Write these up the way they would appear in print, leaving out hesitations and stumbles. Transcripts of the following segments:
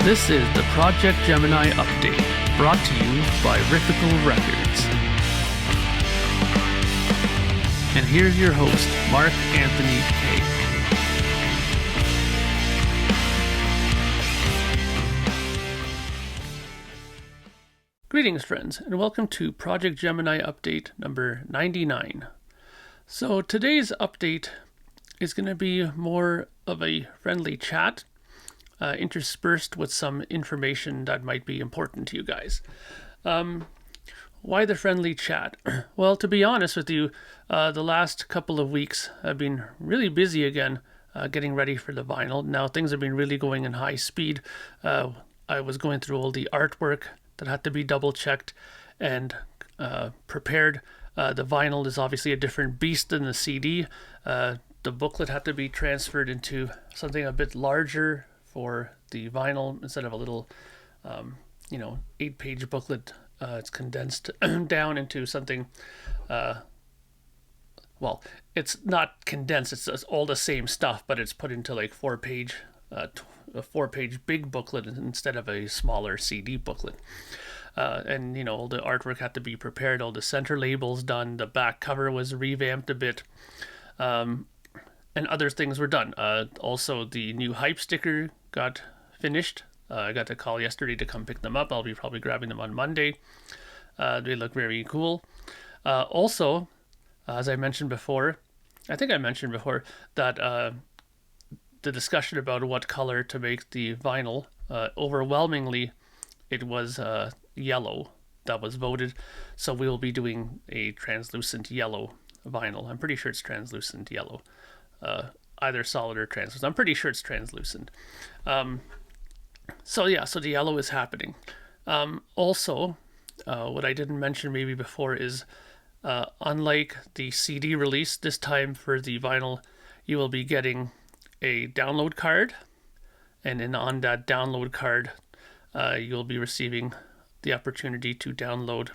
This is the Projekt Gemineye update, brought to you by Riffical Records. And here's your host, Mark Anthony K. Greetings, friends, and welcome to Projekt Gemineye update number 99. So today's update is going to be more of a friendly chat, interspersed with some information that might be important to you guys. Why the friendly chat? Well, to be honest with you, the last couple of weeks I've been really busy again, getting ready for the vinyl. Now things have been really going in high speed. I was going through all the artwork that had to be double checked and prepared. The vinyl is obviously a different beast than the CD. The booklet had to be transferred into something a bit larger for the vinyl instead of a little 8-page booklet. It's condensed down into something, it's not condensed, it's all the same stuff, but it's put into like a 4-page big booklet instead of a smaller CD booklet. And all the artwork had to be prepared, all the center labels done, the back cover was revamped a bit, and other things were done. Also, the new hype sticker got finished. I got a call yesterday to come pick them up. I'll be probably grabbing them on Monday. They look very cool. Also, as I mentioned before, that the discussion about what color to make the vinyl, overwhelmingly, it was yellow that was voted. So we will be doing a translucent yellow vinyl. I'm pretty sure it's translucent yellow. Either solid or translucent. I'm pretty sure it's translucent. So the yellow is happening. Also, what I didn't mention maybe before is, unlike the CD release, this time for the vinyl, you will be getting a download card. And then on that download card, you'll be receiving the opportunity to download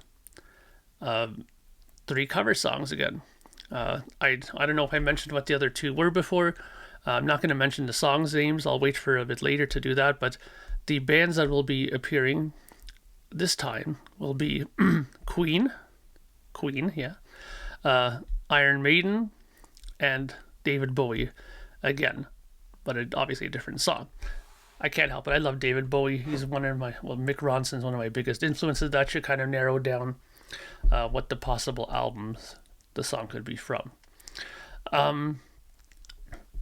3 cover songs again. I don't know if I mentioned what the other 2 were before. I'm not going to mention the songs' names. I'll wait for a bit later to do that. But the bands that will be appearing this time will be Queen, Iron Maiden, and David Bowie again. But obviously a different song. I can't help it. I love David Bowie. He's Mick Ronson's one of my biggest influences. That should kind of narrow down what the possible albums the song could be from.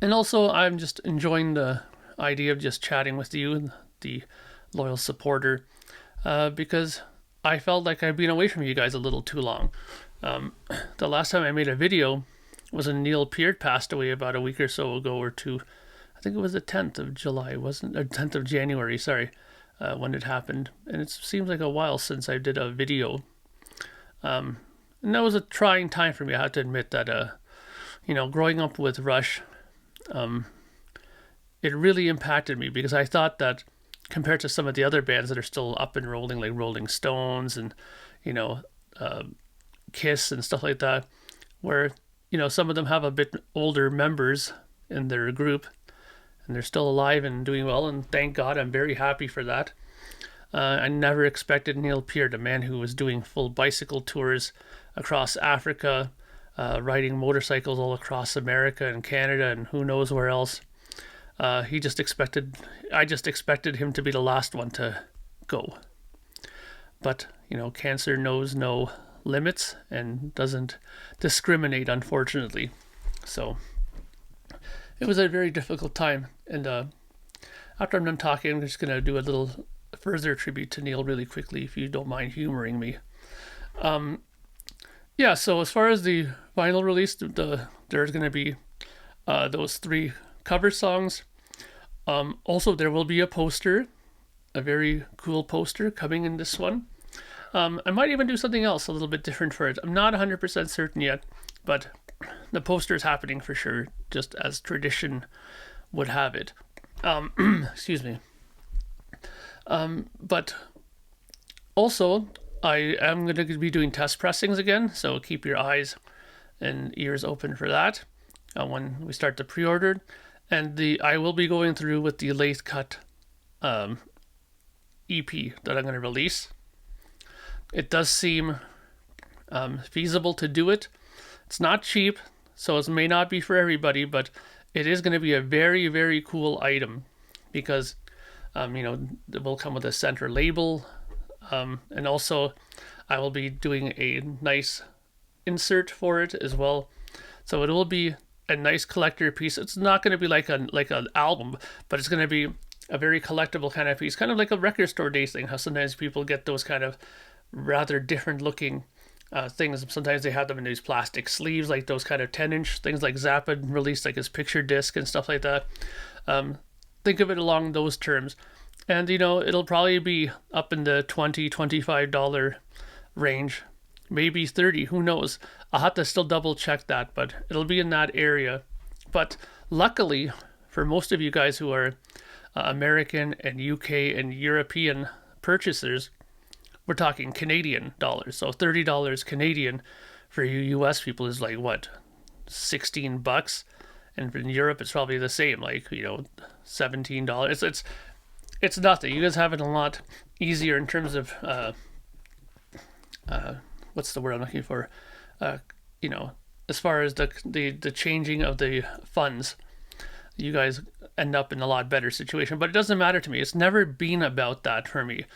And also, I'm just enjoying the idea of just chatting with you, the loyal supporter, because I felt like I've been away from you guys a little too long. The last time I made a video was when Neil Peart passed away about a week or so ago, or 2. I think it was the 10th of July, wasn't it? 10th of January, sorry, when it happened. And it seems like a while since I did a video. And that was a trying time for me. I have to admit that, growing up with Rush, it really impacted me, because I thought that compared to some of the other bands that are still up and rolling, like Rolling Stones and, Kiss and stuff like that, where, some of them have a bit older members in their group, and they're still alive and doing well, and thank God, I'm very happy for that. I never expected Neil Peart, a man who was doing full bicycle tours across Africa, riding motorcycles all across America and Canada and who knows where else. I just expected him to be the last one to go. But, cancer knows no limits and doesn't discriminate, unfortunately. So it was a very difficult time. And after I'm done talking, I'm just going to do a little further tribute to Neil really quickly, if you don't mind humoring me. So as far as the vinyl release, there's going to be those 3 cover songs. Also, there will be a poster, a very cool poster coming in this one. I might even do something else a little bit different for it. I'm not 100% certain yet, but the poster is happening for sure, just as tradition would have it. Excuse me. But also, I am going to be doing test pressings again, so keep your eyes and ears open for that when we start the pre-order. And I will be going through with the lathe cut EP that I'm going to release. It does seem feasible to do it. It's not cheap, so it may not be for everybody, but it is going to be a very, very cool item because, it will come with a center label, and also I will be doing a nice insert for it as well. So it will be a nice collector piece. It's not going to be like an album, but it's going to be a very collectible kind of piece, kind of like a record store days thing. How sometimes people get those kind of rather different looking things. Sometimes they have them in these plastic sleeves, like those kind of 10-inch things like Zappa released, like his picture disc and stuff like that. Think of it along those terms. And, it'll probably be up in the $20, $25 range, maybe 30, who knows. I'll have to still double check that, but it'll be in that area. But luckily, for most of you guys who are American and UK and European purchasers, we're talking Canadian dollars. So $30 Canadian for you US people is like what, $16? And in Europe it's probably the same, like, $17. It's nothing. You guys have it a lot easier in terms of what's the word I'm looking for? As far as the changing of the funds, you guys end up in a lot better situation. But it doesn't matter to me. It's never been about that for me.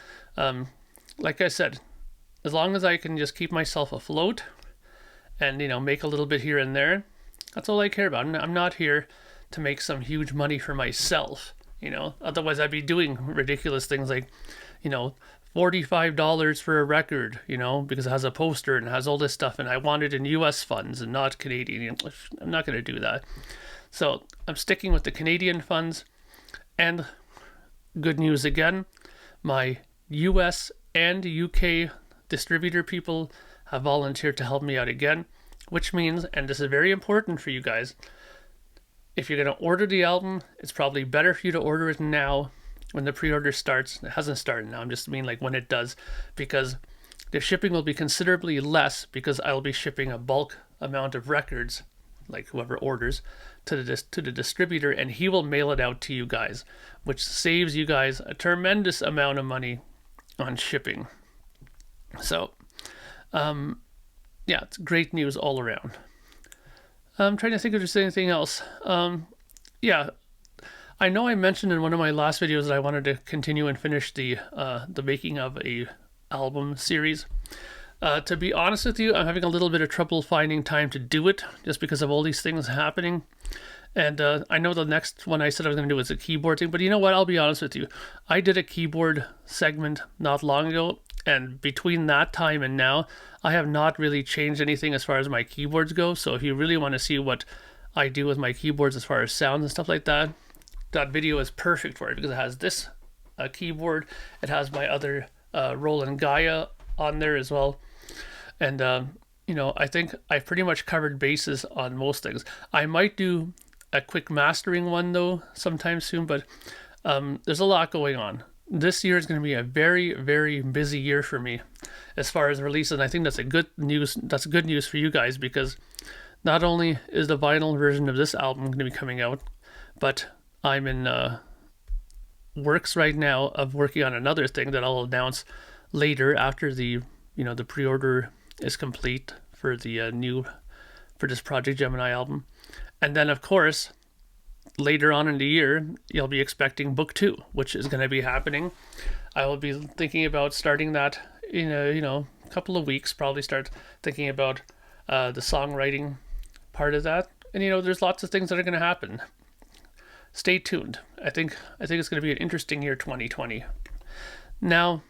Like I said, as long as I can just keep myself afloat and, make a little bit here and there, that's all I care about. I'm not here to make some huge money for myself, Otherwise I'd be doing ridiculous things like, $45 for a record, because it has a poster and it has all this stuff, and I want it in US funds and not Canadian. I'm not going to do that. So I'm sticking with the Canadian funds. And good news again, my US and UK distributor people have volunteered to help me out again, which means, and this is very important for you guys, if you're going to order the album, it's probably better for you to order it now when the pre-order starts. It hasn't started now, I'm just mean like when it does, because the shipping will be considerably less because I'll be shipping a bulk amount of records, like whoever orders, to the distributor, and he will mail it out to you guys, which saves you guys a tremendous amount of money on shipping. So, it's great news all around. I'm trying to think if there's anything else. I know I mentioned in one of my last videos that I wanted to continue and finish the making of a album series. To be honest with you, I'm having a little bit of trouble finding time to do it just because of all these things happening. And I know the next one I said I was going to do was a keyboard thing, but you know what? I'll be honest with you. I did a keyboard segment not long ago, and between that time and now, I have not really changed anything as far as my keyboards go. So if you really want to see what I do with my keyboards as far as sounds and stuff like that, that video is perfect for it because it has this keyboard. It has my other Roland Gaia on there as well. And, I think I've pretty much covered bases on most things. I might do a quick mastering one, though, sometime soon, but there's a lot going on. This year is going to be a very, very busy year for me as far as releases. And I think that's good news for you guys, because not only is the vinyl version of this album going to be coming out, but I'm in works right now of working on another thing that I'll announce later after the pre-order is complete for the for this Projekt Gemineye album. And then, of course, later on in the year, you'll be expecting book 2, which is going to be happening. I will be thinking about starting that in a couple of weeks, probably start thinking about the songwriting part of that. And, there's lots of things that are going to happen. Stay tuned. I think it's going to be an interesting year, 2020. Now,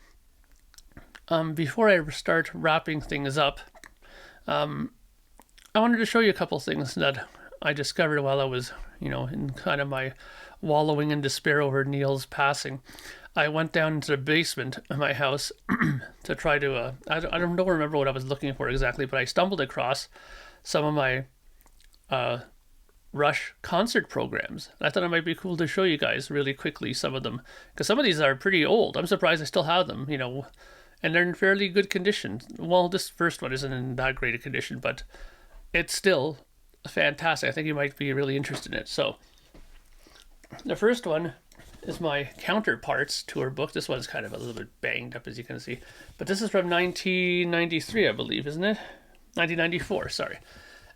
before I start wrapping things up, I wanted to show you a couple things that I discovered while I was, in kind of my wallowing in despair over Neil's passing. I went down into the basement of my house to try to, I don't remember what I was looking for exactly, but I stumbled across some of my Rush concert programs. I thought it might be cool to show you guys really quickly some of them, because some of these are pretty old. I'm surprised I still have them, and they're in fairly good condition. Well, this first one isn't in that great a condition, but it's still fantastic. I think you might be really interested in it. So, the first one is my Counterparts tour book. This one's kind of a little bit banged up, as you can see. But this is from 1993, I believe, isn't it? 1994, sorry.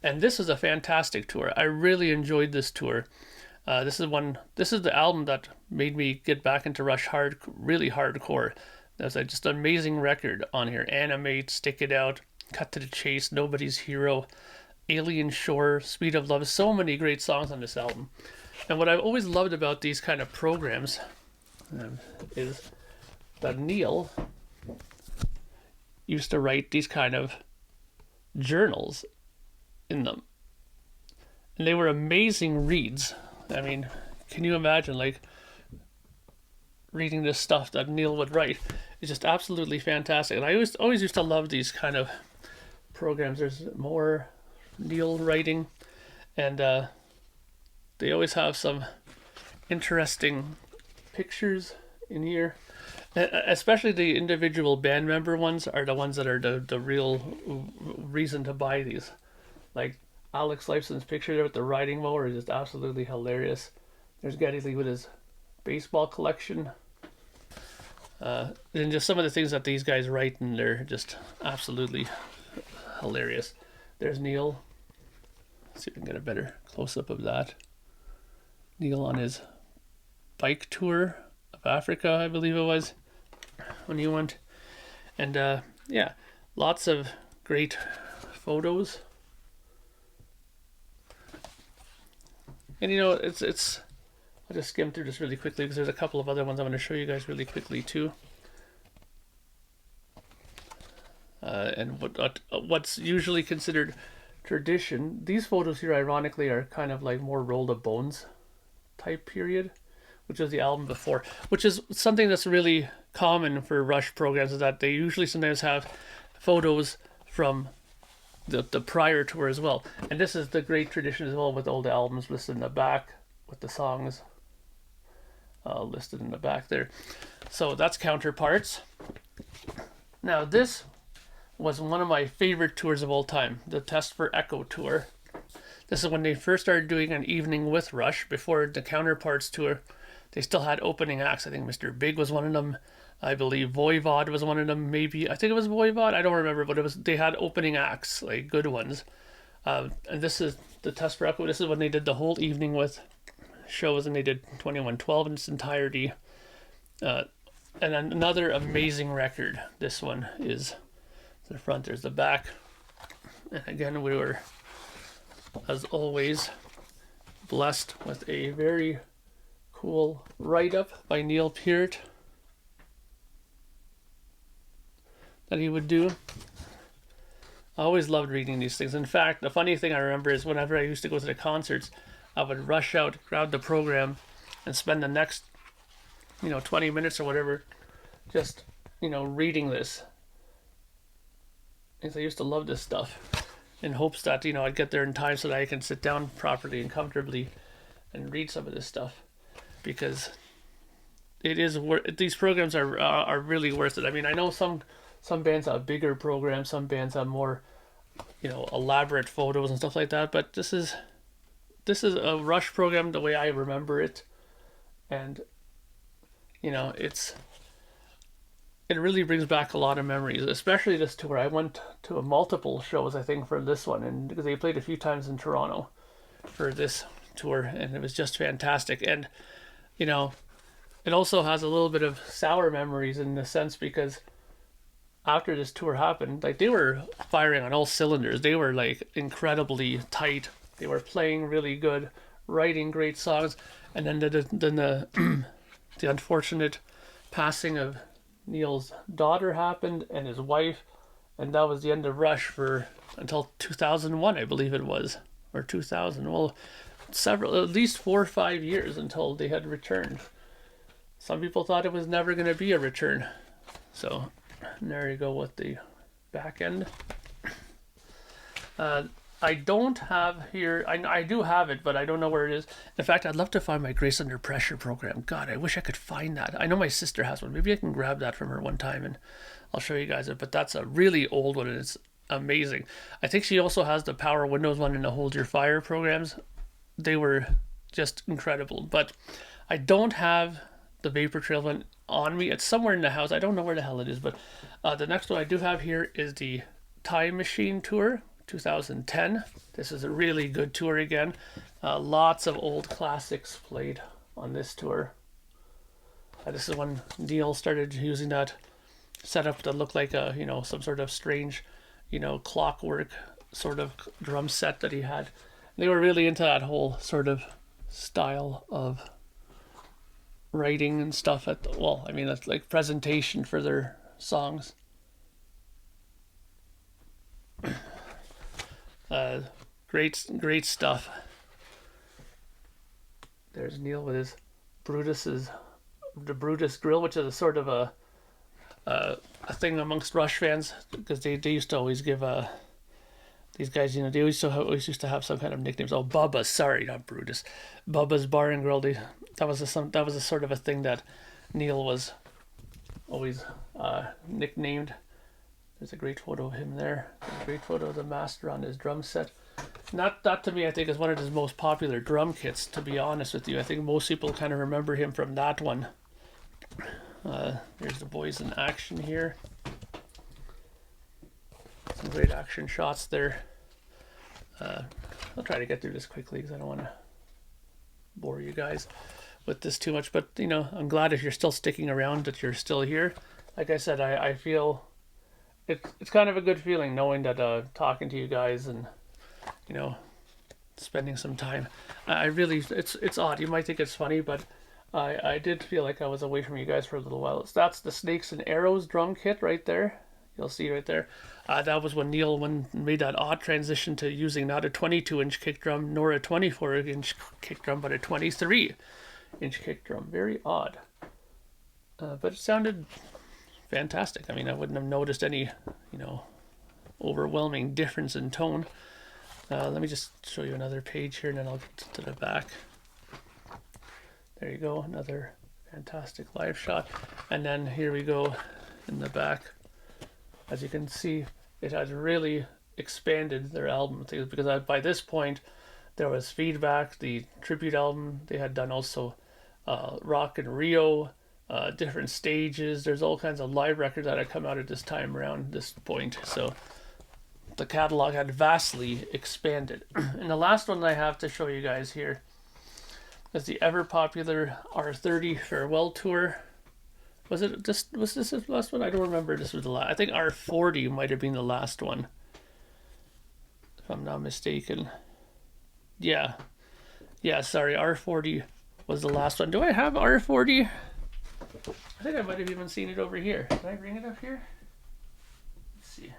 And this is a fantastic tour. I really enjoyed this tour. This is the album that made me get back into Rush really hardcore. There's just an amazing record on here. Animate, Stick It Out, Cut to the Chase, Nobody's Hero, Alien Shore, Speed of Love. So many great songs on this album. And what I've always loved about these kind of programs is that Neil used to write these kind of journals in them. And they were amazing reads. I mean, can you imagine, like, reading this stuff that Neil would write? It's just absolutely fantastic. And I always used to love these kind of programs. There's more Neil writing, and they always have some interesting pictures in here. Especially the individual band member ones are the ones that are the real reason to buy these. Like Alex Lifeson's picture there with the riding mower is just absolutely hilarious. There's Geddy Lee with his baseball collection. And just some of the things that these guys write, and they're just absolutely hilarious. There's Neil. Let's see if we can get a better close-up of that. Neil on his bike tour of Africa, I believe it was, when he went. And yeah, lots of great photos. And you know, it's I'll just skim through this really quickly because there's a couple of other ones I'm going to show you guys really quickly too. And what's usually considered tradition, these photos here ironically are kind of like more Roll the Bones type period, which is the album before, which is something that's really common for Rush programs, is that they usually sometimes have photos from the prior tour as well. And this is the great tradition as well, with all the albums listed in the back, with the songs listed in the back there. So that's Counterparts. Now this was one of my favorite tours of all time, the Test for Echo tour. This is when they first started doing an evening with Rush. Before the Counterparts tour, they still had opening acts. I think Mr. Big was one of them. I believe Voivod was one of them. Maybe, I think it was Voivod. I don't remember, but they had opening acts, like good ones. And this is the Test for Echo. This is when they did the whole evening with shows, and they did 2112 in its entirety. And another amazing record. This one is the front, there's the back. And again, we were, as always, blessed with a very cool write-up by Neil Peart that he would do. I always loved reading these things. In fact, the funny thing I remember is whenever I used to go to the concerts, I would rush out, grab the program, and spend the next, 20 minutes or whatever, just, reading this. Because I used to love this stuff, in hopes that, I'd get there in time so that I can sit down properly and comfortably and read some of this stuff. Because it is these programs are really worth it. I mean, I know some bands have bigger programs, some bands have more, elaborate photos and stuff like that, but this is a Rush program the way I remember it. And it really brings back a lot of memories, especially this tour. I went to multiple shows, I think, for this one, and because they played a few times in Toronto for this tour, and it was just fantastic. And it also has a little bit of sour memories in the sense, because after this tour happened, like, they were firing on all cylinders. They were like incredibly tight. They were playing really good, writing great songs, and then the the unfortunate passing of Neil's daughter happened, and his wife, and that was the end of Rush for until 2001, I believe it was, or 2000. Well, at least 4 or 5 years until they had returned. Some people thought it was never going to be a return. So there you go with the back end. I don't have here, I do have it, but I don't know where it is. In fact, I'd love to find my Grace Under Pressure program. God, I wish I could find that. I know my sister has one. Maybe I can grab that from her one time and I'll show you guys it. But that's a really old one, and it's amazing. I think she also has the Power Windows one and the Hold Your Fire programs. They were just incredible. But I don't have the vapor trail went on me. It's somewhere in the house. I don't know where the hell it is, but the next one I do have here is the Time Machine Tour 2010. This is a really good tour again. Lots of old classics played on this tour. This is when Neil started using that setup that looked like a, you know, some sort of strange, you know, clockwork sort of drum set that he had. They were really into that whole sort of style of writing and stuff at the, well, I mean, that's like presentation for their songs. Great stuff. There's Neil with his the Brutus grill, which is a sort of a thing amongst Rush fans, because they used to always give these guys, you know, they always used to have some kind of nicknames. Oh, Bubba's, sorry, not Brutus, Bubba's Bar and Grill. That was a sort of a thing that Neil was always nicknamed. There's a great photo of him there. There's a great photo of the master on his drum set. That to me, I think, is one of his most popular drum kits, to be honest with you. I think most people kind of remember him from that one. There's the boys in action here. Some great action shots there. I'll try to get through this quickly because I don't want to bore you guys with this too much. But, you know, I'm glad if you're still sticking around that you're still here. Like I said, I feel it's kind of a good feeling knowing that talking to you guys and, you know, spending some time. I really, it's odd. You might think it's funny, but I did feel like I was away from you guys for a little while. So that's the Snakes and Arrows drum kit right there. You'll see right there. That was when Neil made that odd transition to using not a 22-inch kick drum nor a 24-inch kick drum, but a 23-inch kick drum. Very odd. But it sounded fantastic. I mean, I wouldn't have noticed any, you know, overwhelming difference in tone. Let me just show you another page here, and then I'll get to the back. There you go, another fantastic live shot. And then here we go in the back. As you can see, it has really expanded their album things, because by this point there was Feedback, the tribute album. They had done also Rock in Rio, different stages. There's all kinds of live records that had come out at this time around this point. So the catalog had vastly expanded. And the last one I have to show you guys here is the ever popular R30 farewell tour. Was this the last one? I don't remember. This was the last. I think R40 might have been the last one, if I'm not mistaken. Yeah, sorry, R40 was the last one. Do I have R40? I think I might have even seen it over here. Can I bring it up here? Let's see.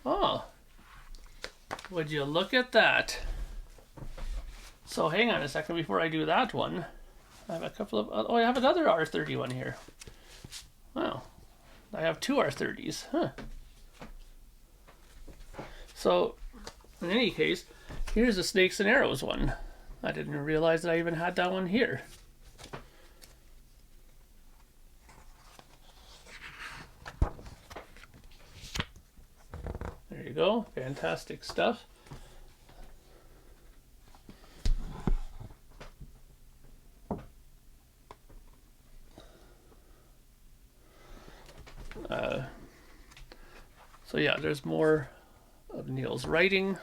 Oh, would you look at that? So hang on a second before I do that one. I have a couple of, oh, I have another R30 one here. Wow, I have two R30s, huh? So, in any case, here's the Snakes and Arrows one. I didn't realize that I even had that one here. There you go, fantastic stuff. So yeah, there's more of Neil's writing.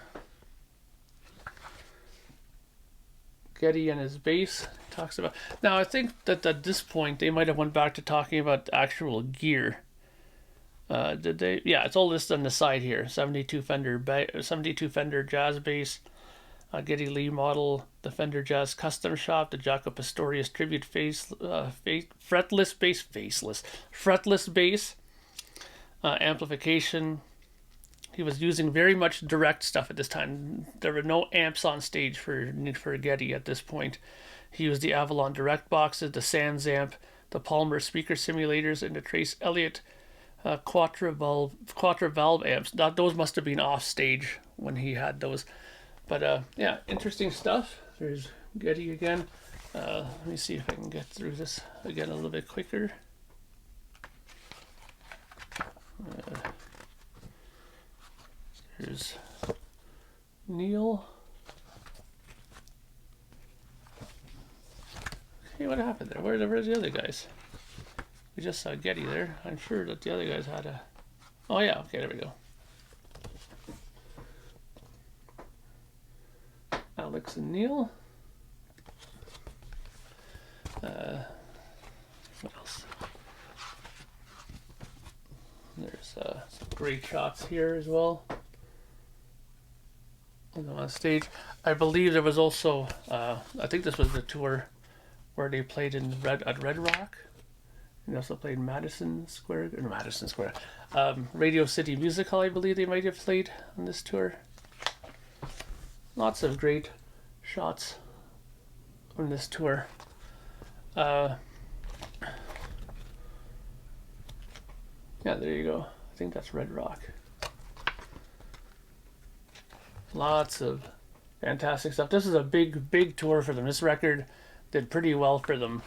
Geddy and his bass talks about. Now I think that at this point they might have went back to talking about actual gear. Did they? Yeah, it's all listed on the side here. 72 Fender Jazz bass, Geddy Lee model, the Fender Jazz Custom Shop, the Jaco Pastorius Tribute fretless bass, amplification. He was using very much direct stuff at this time. There were no amps on stage for Geddy at this point. He used the Avalon Direct boxes, the Sans amp, the Palmer speaker simulators, and the Trace Elliott Quattro valve amps. Those must have been off stage when he had those. But yeah, interesting stuff. There's Geddy again. Let me see if I can get through this again a little bit quicker. Here's Neil. Hey, what happened there? Where's the other guys? We just saw Getty there. I'm sure that the other guys had a... Oh yeah, okay, there we go. Alex and Neil. What else? There's some great shots here as well. On stage. I believe there was also, I think this was the tour where they played at Red Rock. And they also played Madison Square, Radio City Music Hall, I believe they might have played on this tour. Lots of great shots on this tour. Yeah, there you go. I think that's Red Rock. Lots of fantastic stuff. This is a big tour for them. This record did pretty well for them.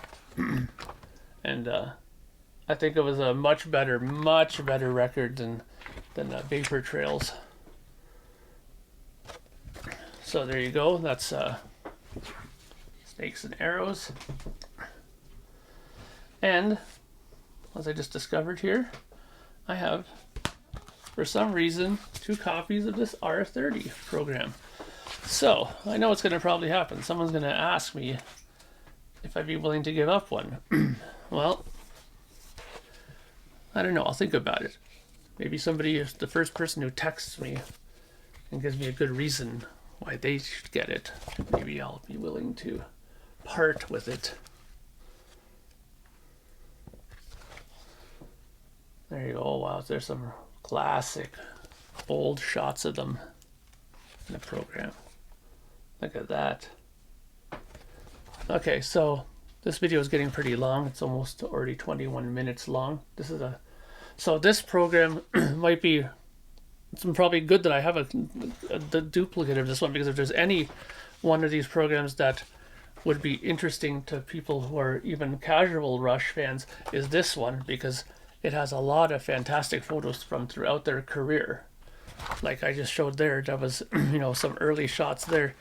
And I think it was a much better record than Vapor Trails. So there you go. That's Snakes and Arrows. And as I just discovered here, I have, for some reason, 2 copies of this R30 program. So I know what's going to probably happen. Someone's going to ask me if I'd be willing to give up one. Well, I don't know. I'll think about it. Maybe somebody is the first person who texts me and gives me a good reason why they should get it. Maybe I'll be willing to part with it. There you go. Oh, wow. There's some classic old shots of them in the program. Look at that. Okay, so this video is getting pretty long. It's almost already 21 minutes long. So this program might be, it's probably good that I have the duplicate of this one, because if there's any one of these programs that would be interesting to people who are even casual Rush fans, is this one, because it has a lot of fantastic photos from throughout their career. Like I just showed there, that was, some early shots there.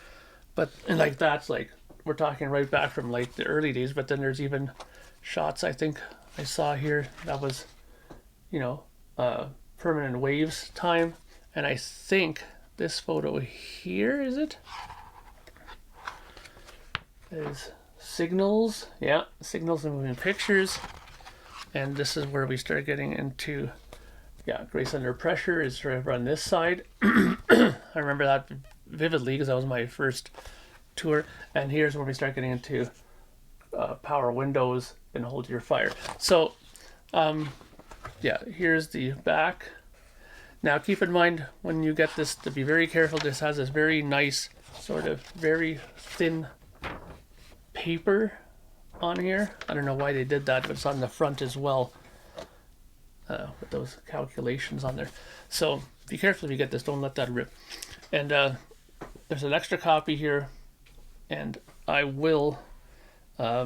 But, and like that's like, we're talking right back from like the early days, but then there's even shots I think I saw here that was, Permanent Waves time. And I think this photo here, is it? Is Signals. Yeah, Signals and Moving Pictures. And this is where we start getting into, Grace Under Pressure is right over on this side. I remember that vividly because that was my first tour. And here's where we start getting into Power Windows and Hold Your Fire. So, here's the back. Now keep in mind when you get this to be very careful. This has this very nice, sort of very thin paper on here. I don't know why they did that, but it's on the front as well, with those calculations on there. So be careful if you get this, don't let that rip. And there's an extra copy here, and I will I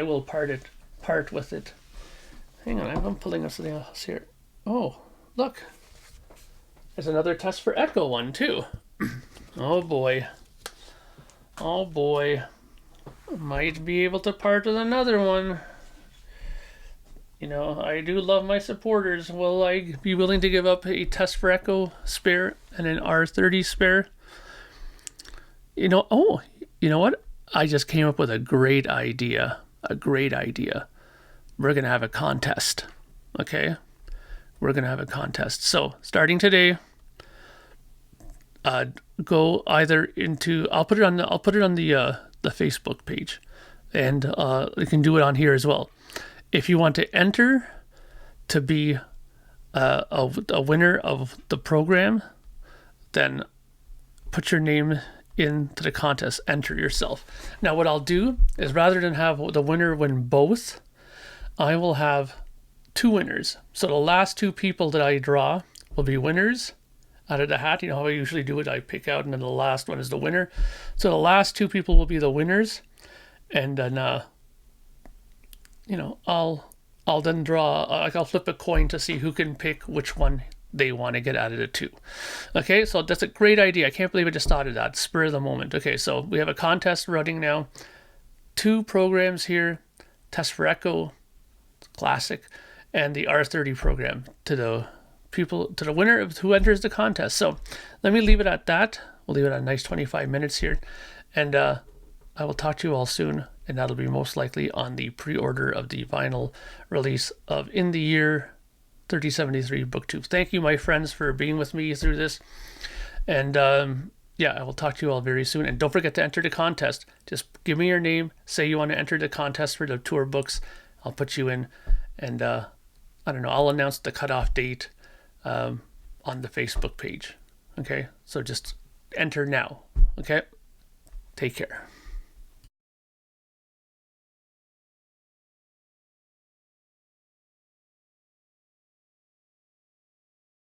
will part with it. Hang on, I'm pulling up something else here. Oh, look, there's another Test for Echo one too. Oh boy, might be able to part with another one. I do love my supporters. Will I be willing to give up a Test for Echo spare and an R30 spare? You know what? I just came up with a great idea. We're going to have a contest. Okay? We're going to have a contest. So, starting today, go either into, I'll put it on the Facebook page, and you can do it on here as well. If you want to enter to be a winner of the program, then put your name into the contest, enter yourself. Now what I'll do is, rather than have the winner win both, I will have 2 winners. So the last 2 people that I draw will be winners out of the hat. You know how I usually do it, I pick out and then the last one is the winner. So the last 2 people will be the winners, and then I'll then draw, I'll flip a coin to see who can pick which one they want to get out of the 2. Okay, so that's a great idea. I can't believe I just thought of that, spur of the moment. Okay, so we have a contest running now. two programs here, Test for Echo, classic, and the R30 program to the winner of who enters the contest. So let me leave it at that. We'll leave it at a nice 25 minutes here. And I will talk to you all soon. And that'll be most likely on the pre-order of the vinyl release of In the Year 3073 Book 2. Thank you, my friends, for being with me through this. And I will talk to you all very soon. And don't forget to enter the contest. Just give me your name. Say you want to enter the contest for the tour books. I'll put you in. And I don't know, I'll announce the cutoff date on the Facebook page. Okay, so just enter now. Okay, take care.